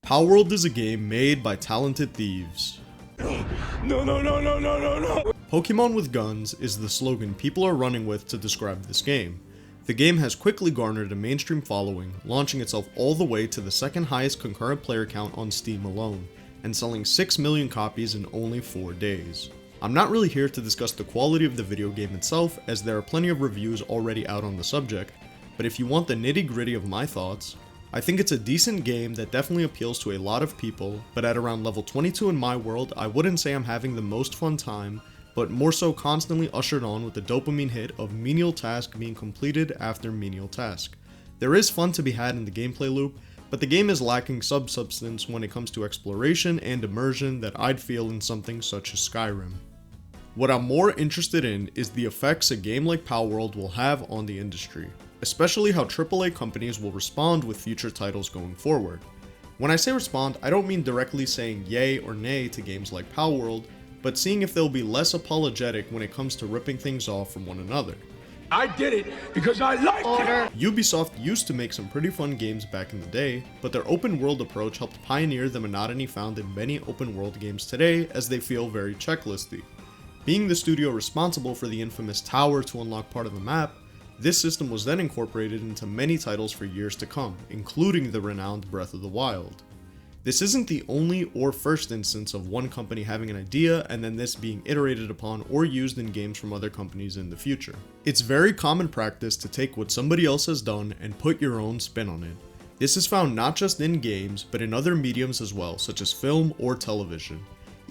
Palworld is a game made by talented thieves. No. Pokemon with guns is the slogan people are running with to describe this game. The game has quickly garnered a mainstream following, launching itself all the way to the second highest concurrent player count on Steam alone, and selling 6 million copies in only 4 days. I'm not really here to discuss the quality of the video game itself, as there are plenty of reviews already out on the subject, but if you want the nitty-gritty of my thoughts, I think it's a decent game that definitely appeals to a lot of people, but at around level 22 in my world, I wouldn't say I'm having the most fun time, but more so constantly ushered on with the dopamine hit of menial task being completed after menial task. There is fun to be had in the gameplay loop, but the game is lacking substance when it comes to exploration and immersion that I'd feel in something such as Skyrim. What I'm more interested in is the effects a game like Palworld will have on the industry, especially how AAA companies will respond with future titles going forward. When I say respond, I don't mean directly saying yay or nay to games like Palworld, but seeing if they'll be less apologetic when it comes to ripping things off from one another. I did it because I liked it. Ubisoft used to make some pretty fun games back in the day, but their open world approach helped pioneer the monotony found in many open world games today, as they feel very checklisty. Being the studio responsible for the infamous tower to unlock part of the map, this system was then incorporated into many titles for years to come, including the renowned Breath of the Wild. This isn't the only or first instance of one company having an idea and then this being iterated upon or used in games from other companies in the future. It's very common practice to take what somebody else has done and put your own spin on it. This is found not just in games, but in other mediums as well, such as film or television.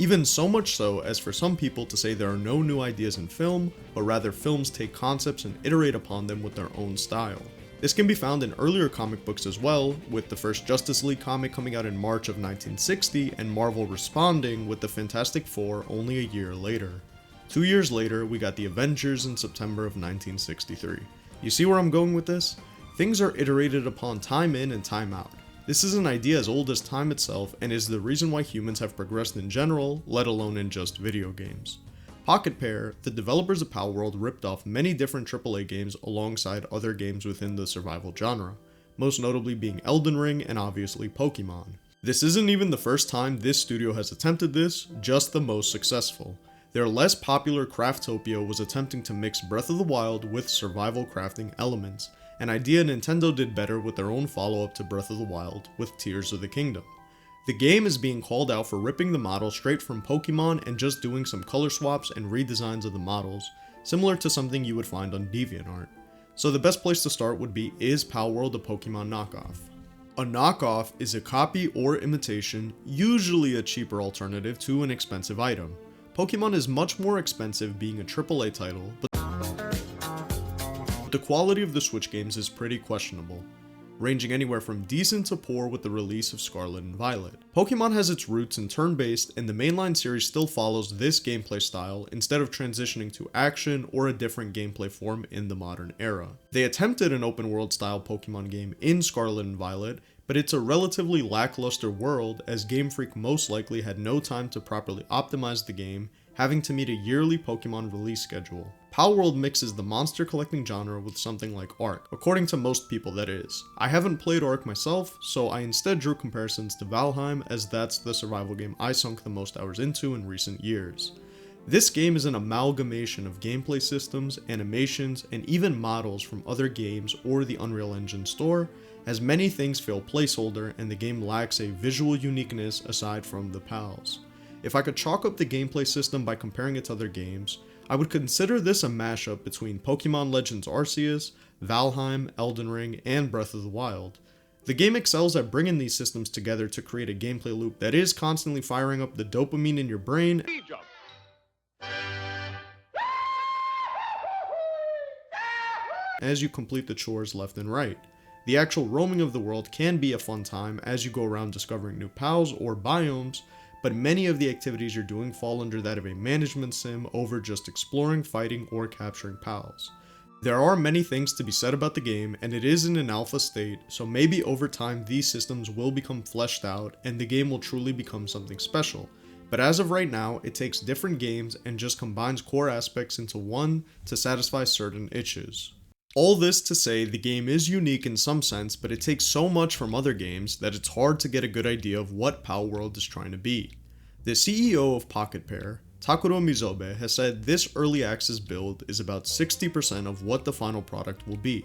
Even so much so as for some people to say there are no new ideas in film, but rather films take concepts and iterate upon them with their own style. This can be found in earlier comic books as well, with the first Justice League comic coming out in March of 1960 and Marvel responding with the Fantastic Four only a year later. 2 years later, we got the Avengers in September of 1963. You see where I'm going with this? Things are iterated upon time in and time out. This is an idea as old as time itself and is the reason why humans have progressed in general, let alone in just video games. Pocket Pair, the developers of Palworld, ripped off many different AAA games alongside other games within the survival genre, most notably being Elden Ring and obviously Pokemon. This isn't even the first time this studio has attempted this, just the most successful. Their less popular Craftopia was attempting to mix Breath of the Wild with survival crafting elements, an idea Nintendo did better with their own follow-up to Breath of the Wild with Tears of the Kingdom. The game is being called out for ripping the model straight from Pokemon and just doing some color swaps and redesigns of the models, similar to something you would find on DeviantArt. So the best place to start would be, is Palworld a Pokemon knockoff? A knockoff is a copy or imitation, usually a cheaper alternative to an expensive item. Pokemon is much more expensive being a AAA title, but the quality of the Switch games is pretty questionable, ranging anywhere from decent to poor with the release of Scarlet and Violet. Pokemon has its roots in turn-based, and the mainline series still follows this gameplay style instead of transitioning to action or a different gameplay form in the modern era. They attempted an open-world style Pokemon game in Scarlet and Violet, but it's a relatively lackluster world as Game Freak most likely had no time to properly optimize the game, having to meet a yearly Pokemon release schedule. Palworld mixes the monster collecting genre with something like Ark, according to most people that is. I haven't played Ark myself, so I instead drew comparisons to Valheim, as that's the survival game I sunk the most hours into in recent years. This game is an amalgamation of gameplay systems, animations, and even models from other games or the Unreal Engine store, as many things feel placeholder and the game lacks a visual uniqueness aside from the pals. If I could chalk up the gameplay system by comparing it to other games, I would consider this a mashup between Pokemon Legends Arceus, Valheim, Elden Ring, and Breath of the Wild. The game excels at bringing these systems together to create a gameplay loop that is constantly firing up the dopamine in your brain as you complete the chores left and right. The actual roaming of the world can be a fun time as you go around discovering new pals or biomes, but many of the activities you're doing fall under that of a management sim over just exploring, fighting, or capturing pals. There are many things to be said about the game, and it is in an alpha state, so maybe over time these systems will become fleshed out and the game will truly become something special. But as of right now, it takes different games and just combines core aspects into one to satisfy certain itches. All this to say, the game is unique in some sense, but it takes so much from other games that it's hard to get a good idea of what Palworld is trying to be. The CEO of Pocket Pair, Takuro Mizobe, has said this early access build is about 60% of what the final product will be.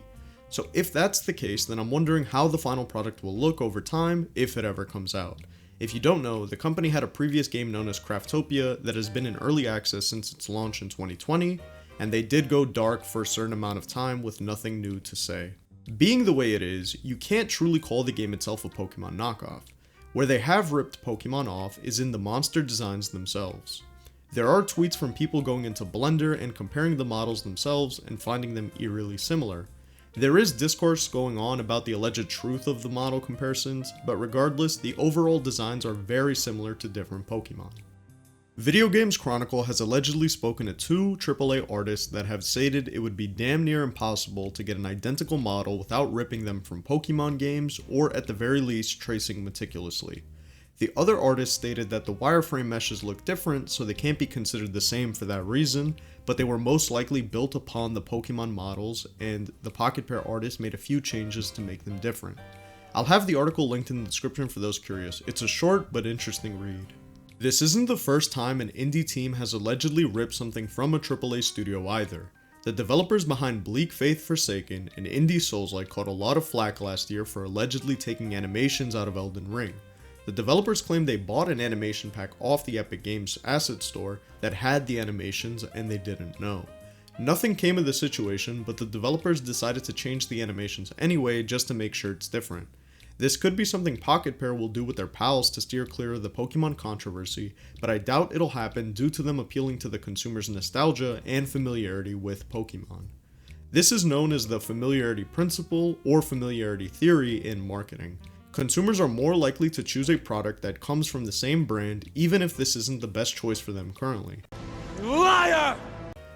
So if that's the case, then I'm wondering how the final product will look over time if it ever comes out. If you don't know, the company had a previous game known as Craftopia that has been in early access since its launch in 2020, and they did go dark for a certain amount of time with nothing new to say. Being the way it is, you can't truly call the game itself a Pokemon knockoff. Where they have ripped Pokemon off is in the monster designs themselves. There are tweets from people going into Blender and comparing the models themselves and finding them eerily similar. There is discourse going on about the alleged truth of the model comparisons, but regardless, the overall designs are very similar to different Pokemon. Video Games Chronicle has allegedly spoken to 2 AAA artists that have stated it would be damn near impossible to get an identical model without ripping them from Pokemon games, or at the very least tracing meticulously. The other artist stated that the wireframe meshes look different, so they can't be considered the same for that reason, but they were most likely built upon the Pokemon models, and the Pocket Pair artist made a few changes to make them different. I'll have the article linked in the description for those curious. It's a short but interesting read. This isn't the first time an indie team has allegedly ripped something from a AAA studio either. The developers behind Bleak Faith Forsaken, an indie Souls-like, caught a lot of flack last year for allegedly taking animations out of Elden Ring. The developers claimed they bought an animation pack off the Epic Games asset store that had the animations and they didn't know. Nothing came of the situation, but the developers decided to change the animations anyway just to make sure it's different. This could be something Pocket Pair will do with their pals to steer clear of the Pokemon controversy, but I doubt it'll happen due to them appealing to the consumer's nostalgia and familiarity with Pokemon. This is known as the familiarity principle or familiarity theory in marketing. Consumers are more likely to choose a product that comes from the same brand even if this isn't the best choice for them currently. Liar!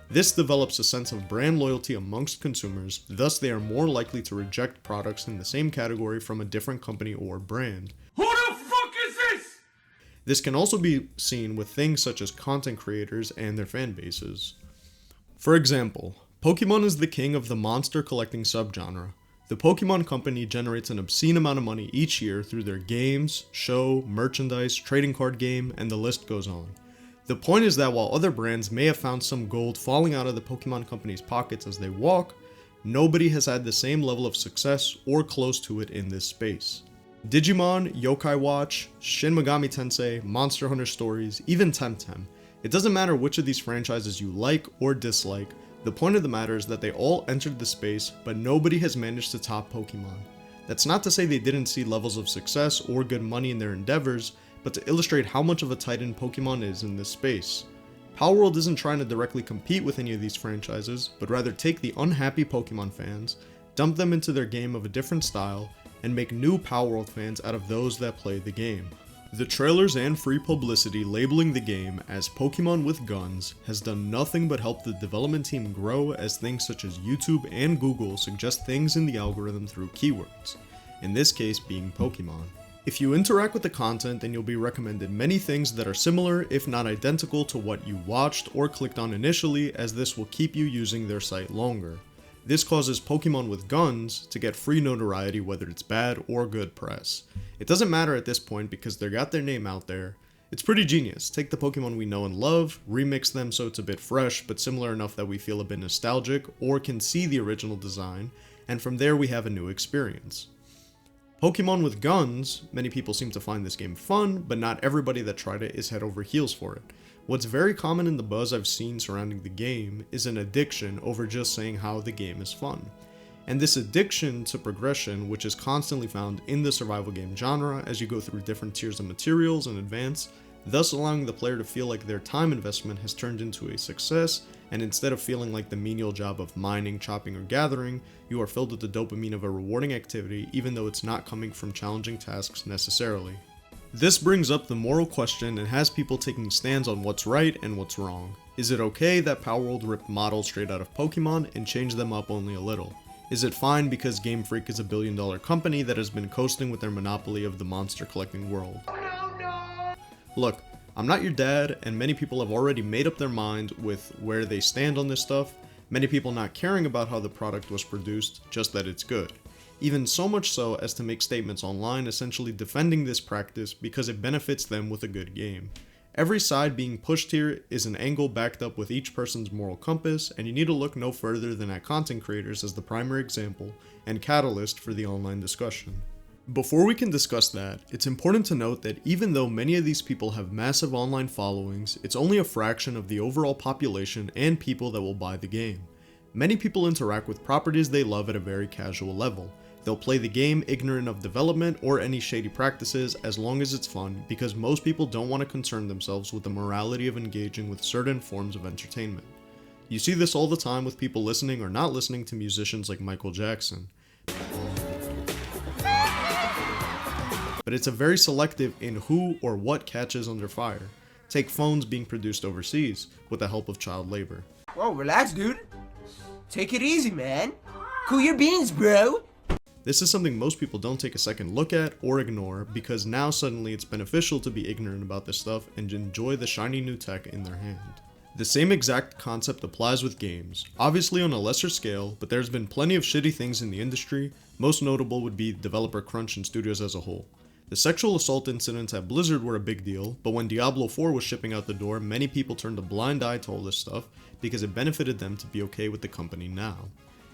This develops a sense of brand loyalty amongst consumers, thus they are more likely to reject products in the same category from a different company or brand. Who the fuck is this? This can also be seen with things such as content creators and their fan bases. For example, Pokemon is the king of the monster collecting subgenre. The Pokemon Company generates an obscene amount of money each year through their games, show, merchandise, trading card game, and the list goes on. The point is that while other brands may have found some gold falling out of the Pokemon Company's pockets as they walk, nobody has had the same level of success or close to it in this space. Digimon, Yokai Watch, Shin Megami Tensei, Monster Hunter Stories, even Temtem. It doesn't matter which of these franchises you like or dislike, the point of the matter is that they all entered the space, but nobody has managed to top Pokemon. That's not to say they didn't see levels of success or good money in their endeavors, but to illustrate how much of a titan Pokemon is in this space. Palworld isn't trying to directly compete with any of these franchises, but rather take the unhappy Pokemon fans, dump them into their game of a different style, and make new Palworld fans out of those that play the game. The trailers and free publicity labeling the game as Pokemon with Guns has done nothing but help the development team grow, as things such as YouTube and Google suggest things in the algorithm through keywords, in this case being Pokemon. If you interact with the content, then you'll be recommended many things that are similar, if not identical, to what you watched or clicked on initially, as this will keep you using their site longer. This causes Pokemon with Guns to get free notoriety whether it's bad or good press. It doesn't matter at this point because they got their name out there. It's pretty genius. Take the Pokemon we know and love, remix them so it's a bit fresh but similar enough that we feel a bit nostalgic or can see the original design, and from there we have a new experience. Pokemon with Guns, many people seem to find this game fun, but not everybody that tried it is head over heels for it. What's very common in the buzz I've seen surrounding the game is an addiction over just saying how the game is fun. And this addiction to progression, which is constantly found in the survival game genre as you go through different tiers of materials and advance, thus allowing the player to feel like their time investment has turned into a success, and instead of feeling like the menial job of mining, chopping, or gathering, you are filled with the dopamine of a rewarding activity even though it's not coming from challenging tasks necessarily. This brings up the moral question and has people taking stands on what's right and what's wrong. Is it okay that Palworld ripped models straight out of Pokemon and changed them up only a little? Is it fine because Game Freak is a billion-dollar company that has been coasting with their monopoly of the monster collecting world? Look, I'm not your dad, and many people have already made up their mind with where they stand on this stuff, many people not caring about how the product was produced, just that it's good. Even so much so as to make statements online essentially defending this practice because it benefits them with a good game. Every side being pushed here is an angle backed up with each person's moral compass, and you need to look no further than at content creators as the primary example and catalyst for the online discussion. Before we can discuss that, it's important to note that even though many of these people have massive online followings, it's only a fraction of the overall population and people that will buy the game. Many people interact with properties they love at a very casual level. They'll play the game ignorant of development or any shady practices as long as it's fun, because most people don't want to concern themselves with the morality of engaging with certain forms of entertainment. You see this all the time with people listening or not listening to musicians like Michael Jackson. But it's a very selective in who or what catches under fire. Take phones being produced overseas with the help of child labor. Whoa, relax, dude. Take it easy, man. Cool your beans, bro. This is something most people don't take a second look at or ignore, because now suddenly it's beneficial to be ignorant about this stuff and enjoy the shiny new tech in their hand. The same exact concept applies with games, obviously on a lesser scale, but there's been plenty of shitty things in the industry. Most notable would be developer crunch and studios as a whole. The sexual assault incidents at Blizzard were a big deal, but when Diablo 4 was shipping out the door, many people turned a blind eye to all this stuff because it benefited them to be okay with the company now.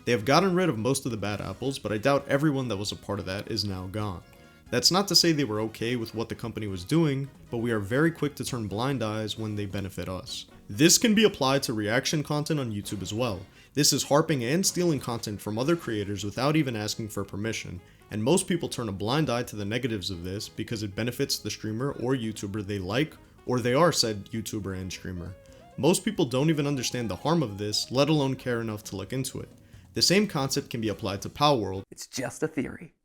They have gotten rid of most of the bad apples, but I doubt everyone that was a part of that is now gone. That's not to say they were okay with what the company was doing, but we are very quick to turn blind eyes when they benefit us. This can be applied to reaction content on YouTube as well. This is harping and stealing content from other creators without even asking for permission, and most people turn a blind eye to the negatives of this because it benefits the streamer or YouTuber they like, or they are said YouTuber and streamer. Most people don't even understand the harm of this, let alone care enough to look into it. The same concept can be applied to Palworld. It's just a theory.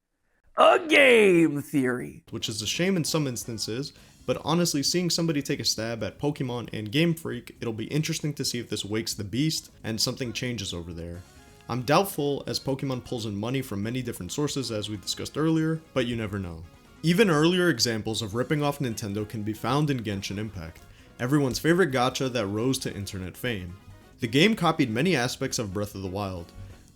A game theory! Which is a shame in some instances, but honestly, seeing somebody take a stab at Pokemon and Game Freak, it'll be interesting to see if this wakes the beast and something changes over there. I'm doubtful, as Pokemon pulls in money from many different sources as we discussed earlier, but you never know. Even earlier examples of ripping off Nintendo can be found in Genshin Impact, everyone's favorite gacha that rose to internet fame. The game copied many aspects of Breath of the Wild.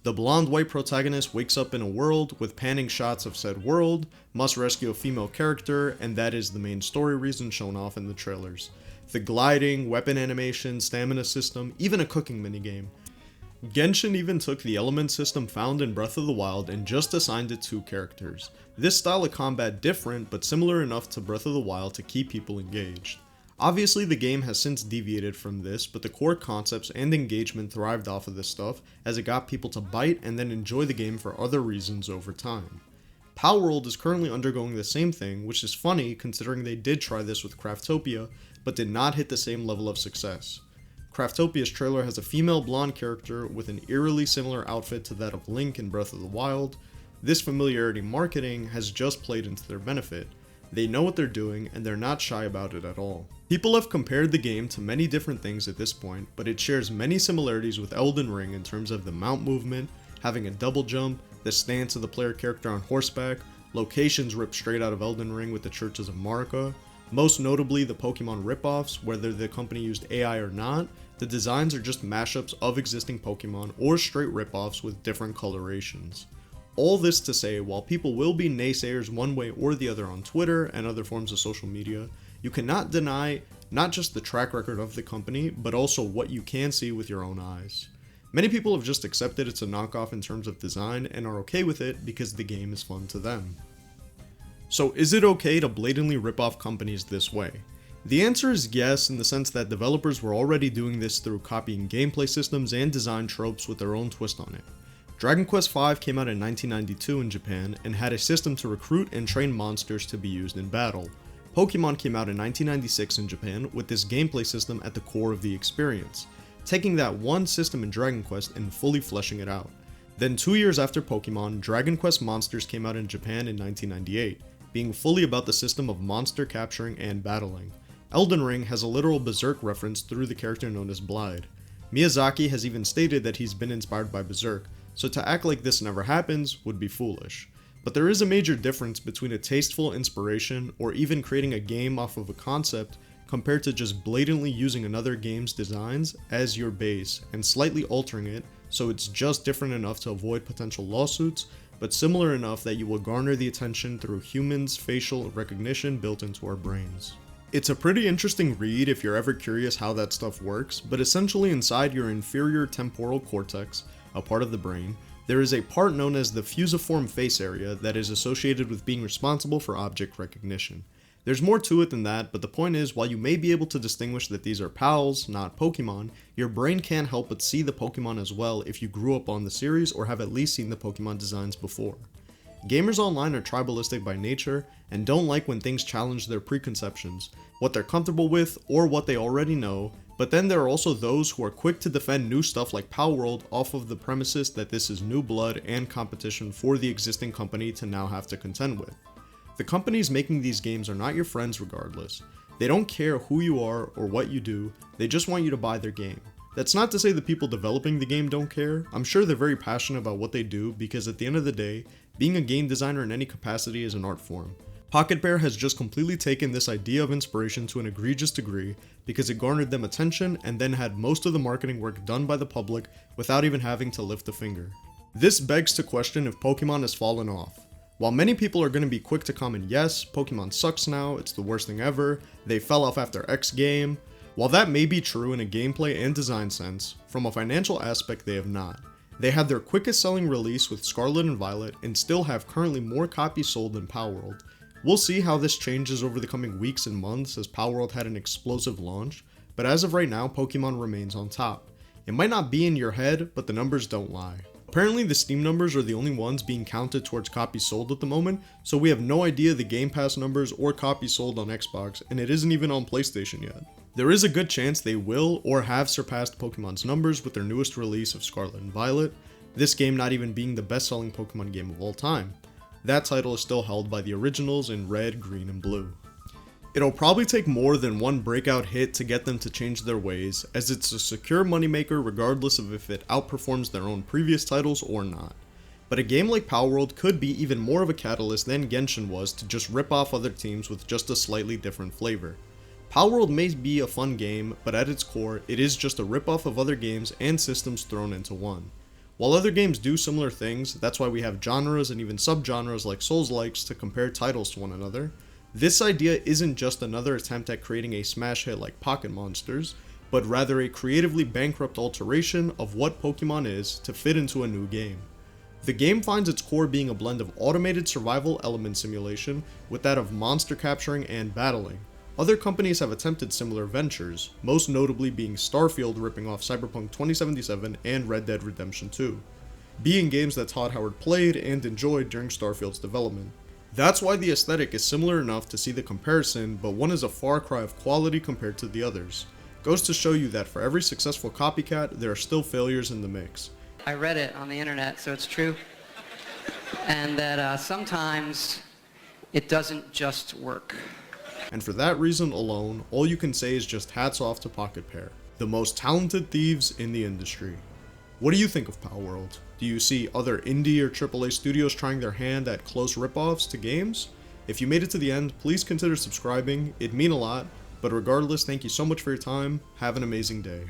The blonde white protagonist wakes up in a world with panning shots of said world, must rescue a female character, and that is the main story reason shown off in the trailers. The gliding, weapon animation, stamina system, even a cooking minigame. Genshin even took the element system found in Breath of the Wild and just assigned it 2 characters. This style of combat different, but similar enough to Breath of the Wild to keep people engaged. Obviously the game has since deviated from this, but the core concepts and engagement thrived off of this stuff as it got people to bite and then enjoy the game for other reasons over time. Palworld is currently undergoing the same thing, which is funny considering they did try this with Craftopia, but did not hit the same level of success. Craftopia's trailer has a female blonde character with an eerily similar outfit to that of Link in Breath of the Wild. This familiarity marketing has just played into their benefit. They know what they're doing, and they're not shy about it at all. People have compared the game to many different things at this point, but it shares many similarities with Elden Ring in terms of the mount movement, having a double jump, the stance of the player character on horseback, locations ripped straight out of Elden Ring with the Churches of Marika. Most notably the Pokemon ripoffs, whether the company used AI or not, the designs are just mashups of existing Pokemon or straight ripoffs with different colorations. All this to say, while people will be naysayers one way or the other on Twitter and other forms of social media, you cannot deny not just the track record of the company, but also what you can see with your own eyes. Many people have just accepted it's a knockoff in terms of design and are okay with it because the game is fun to them. So is it okay to blatantly rip off companies this way? The answer is yes, in the sense that developers were already doing this through copying gameplay systems and design tropes with their own twist on it. Dragon Quest V came out in 1992 in Japan and had a system to recruit and train monsters to be used in battle. Pokemon came out in 1996 in Japan with this gameplay system at the core of the experience, taking that one system in Dragon Quest and fully fleshing it out. Then 2 years after Pokemon, Dragon Quest Monsters came out in Japan in 1998, being fully about the system of monster capturing and battling. Elden Ring has a literal Berserk reference through the character known as Blide. Miyazaki has even stated that he's been inspired by Berserk, so to act like this never happens would be foolish. But there is a major difference between a tasteful inspiration or even creating a game off of a concept compared to just blatantly using another game's designs as your base and slightly altering it so it's just different enough to avoid potential lawsuits, but similar enough that you will garner the attention through humans' facial recognition built into our brains. It's a pretty interesting read if you're ever curious how that stuff works, but essentially inside your inferior temporal cortex, a part of the brain, there is a part known as the fusiform face area that is associated with being responsible for object recognition. There's more to it than that, but the point is, while you may be able to distinguish that these are pals, not Pokemon, your brain can't help but see the Pokemon as well if you grew up on the series or have at least seen the Pokemon designs before. Gamers online are tribalistic by nature and don't like when things challenge their preconceptions, what they're comfortable with, or what they already know, but then there are also those who are quick to defend new stuff like Palworld off of the premises that this is new blood and competition for the existing company to now have to contend with. The companies making these games are not your friends regardless. They don't care who you are or what you do, they just want you to buy their game. That's not to say the people developing the game don't care. I'm sure they're very passionate about what they do because at the end of the day, being a game designer in any capacity is an art form. Pocket Bear has just completely taken this idea of inspiration to an egregious degree because it garnered them attention and then had most of the marketing work done by the public without even having to lift a finger. This begs to question if Pokemon has fallen off. While many people are going to be quick to comment yes, Pokemon sucks now, it's the worst thing ever, they fell off after X game, while that may be true in a gameplay and design sense, from a financial aspect they have not. They had their quickest selling release with Scarlet and Violet and still have currently more copies sold than Palworld. We'll see how this changes over the coming weeks and months as Palworld had an explosive launch, but as of right now, Pokemon remains on top. It might not be in your head, but the numbers don't lie. Apparently the Steam numbers are the only ones being counted towards copies sold at the moment, so we have no idea the Game Pass numbers or copies sold on Xbox, and it isn't even on PlayStation yet. There is a good chance they will or have surpassed Pokemon's numbers with their newest release of Scarlet and Violet, this game not even being the best-selling Pokemon game of all time. That title is still held by the originals in Red, Green, and Blue. It'll probably take more than one breakout hit to get them to change their ways, as it's a secure moneymaker regardless of if it outperforms their own previous titles or not. But a game like Palworld could be even more of a catalyst than Genshin was to just rip off other teams with just a slightly different flavor. Palworld may be a fun game, but at its core, it is just a rip-off of other games and systems thrown into one. While other games do similar things, that's why we have genres and even subgenres like Souls-likes to compare titles to one another, this idea isn't just another attempt at creating a smash hit like Pocket Monsters, but rather a creatively bankrupt alteration of what Pokemon is to fit into a new game. The game finds its core being a blend of automated survival element simulation with that of monster capturing and battling. Other companies have attempted similar ventures, most notably being Starfield ripping off Cyberpunk 2077 and Red Dead Redemption 2, being games that Todd Howard played and enjoyed during Starfield's development. That's why the aesthetic is similar enough to see the comparison, but one is a far cry of quality compared to the others. Goes to show you that for every successful copycat, there are still failures in the mix. I read it on the internet, so it's true. And that sometimes it doesn't just work. And for that reason alone, all you can say is just hats off to Pocket Pair, the most talented thieves in the industry. What do you think of Palworld? Do you see other indie or AAA studios trying their hand at close ripoffs to games? If you made it to the end, please consider subscribing, it'd mean a lot, but regardless, thank you so much for your time, have an amazing day.